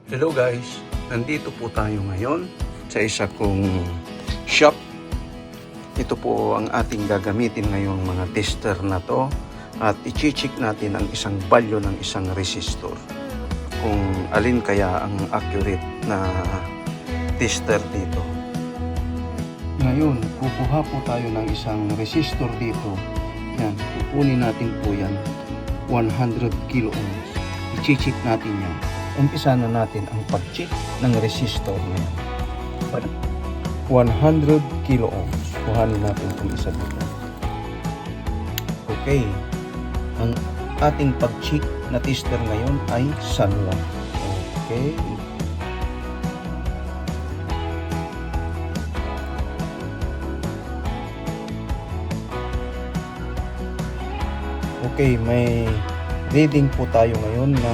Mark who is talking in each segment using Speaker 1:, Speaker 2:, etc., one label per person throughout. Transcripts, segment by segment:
Speaker 1: Hello guys, nandito po tayo ngayon sa isa kong shop. Ito po ang ating gagamitin ngayong mga tester na to at i-check natin ang isang value ng isang resistor. Kung alin kaya ang accurate na tester dito. Ngayon, kukuha po tayo ng isang resistor dito. Yan, kukunin natin po yan 100 kilo ohms. I-check natin yan. Umpisa na natin ang pag-check ng resistor na yan. 100 kilo ohms. Kuhanin natin itong isa dito. Okay. Ang ating pag-check na tester ngayon ay Sanwa. Okay. Okay, may reading po tayo ngayon na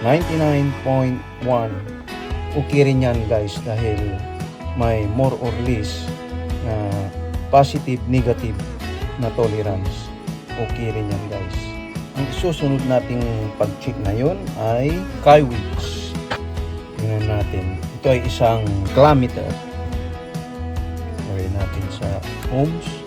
Speaker 1: 99.1. Okay rin yan guys dahil may more or less na positive, negative na tolerance. Okay rin yan guys. Ang susunod nating pag-check ngayon ay Kaiwix. Tingnan natin. Ito ay isang kilometer. Lagay natin sa ohms.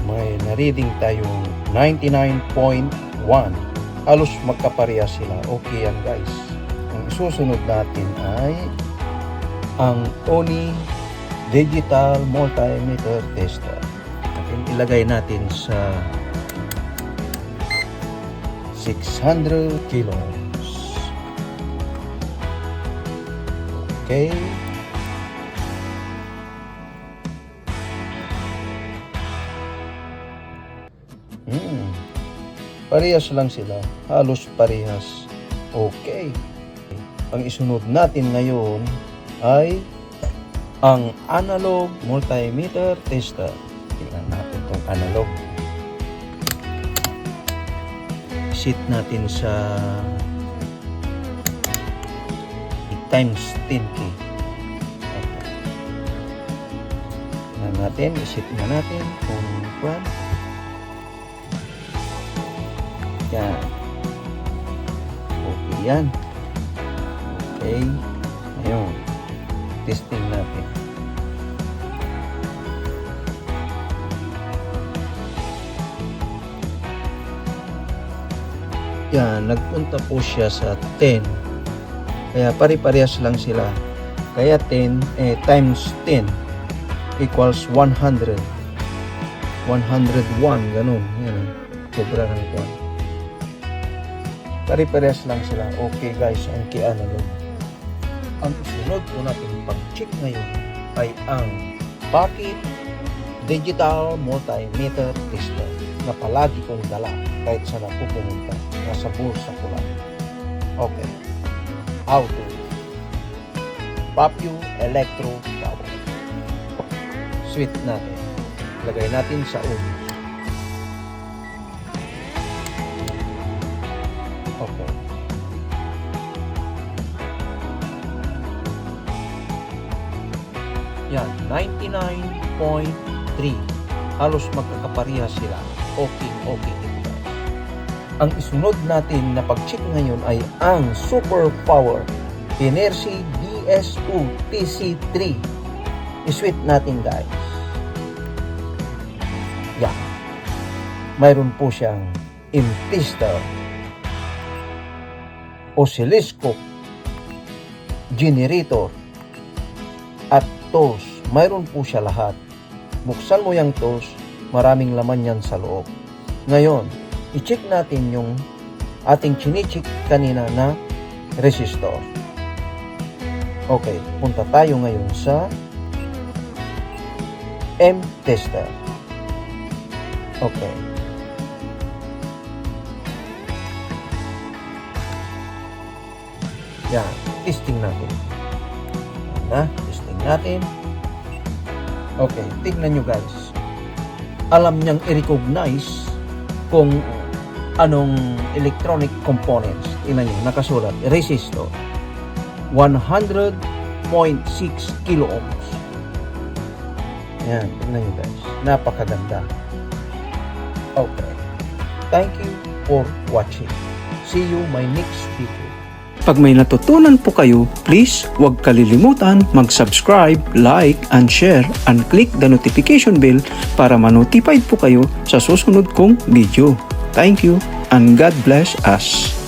Speaker 1: May na-reading tayong 99.1. Halos magkapareha sila. Okay yan guys. Ang isusunod natin ay ang ONI Digital Multimeter Tester. Ilagay natin sa 600 kilo ohms. Okay. Parehas lang sila. Halos parehas. Okay. Ang isunod natin ngayon ay ang analog multimeter tester. Tingnan natin itong analog. Set natin sa times 10K. Okay. Tingnan natin. Iset na natin kung kwan. Yan. Okay yan. Okay. Ayun. Testing natin. Yan. Nagpunta po siya sa 10. Kaya pare-parehas lang sila. Kaya 10 times 10 equals 100. 101. Ganun. Yan. Sobra ng kwan. Pare-parehas lang sila. Okay guys, ang ki-analog. Ang susunod po natin pag-check ngayon ay ang Pocket Digital Multimeter Tester na palagi kong dala kahit saan ako pumunta. Nasa bulsa ko lang. Okay. How to Popue Electro Power. Switch natin. Lagay natin sa ohms. Okay. Yan, 99.3. Halos magkakapareha sila. Okay ito guys. Ang isunod natin na pag-check ngayon ay ang Super Power Energy BSU TC3. I-switch natin guys. Yan. Mayroon po siyang tester, oscilloscope, generator, at tools. Mayroon po siya lahat. Buksan mo yung tools, maraming laman yan sa loob. Ngayon, i-check natin yung ating chinicheck kanina na resistor. Okay, punta tayo ngayon sa M-tester. Okay. Yan, testing natin. Testing natin. Okay, tignan nyo guys. Alam niyang i-recognize kung anong electronic components. Tingnan nyo, nakasulat, resistor. 100.6 kilo ohms. Yan, tignan nyo guys. Napakaganda. Okay. Thank you for watching. See you my next video. Pag may natutunan po kayo, please huwag kalilimutan mag-subscribe, like, and share, and click the notification bell para ma-notified po kayo sa susunod kong video. Thank you, and God bless us.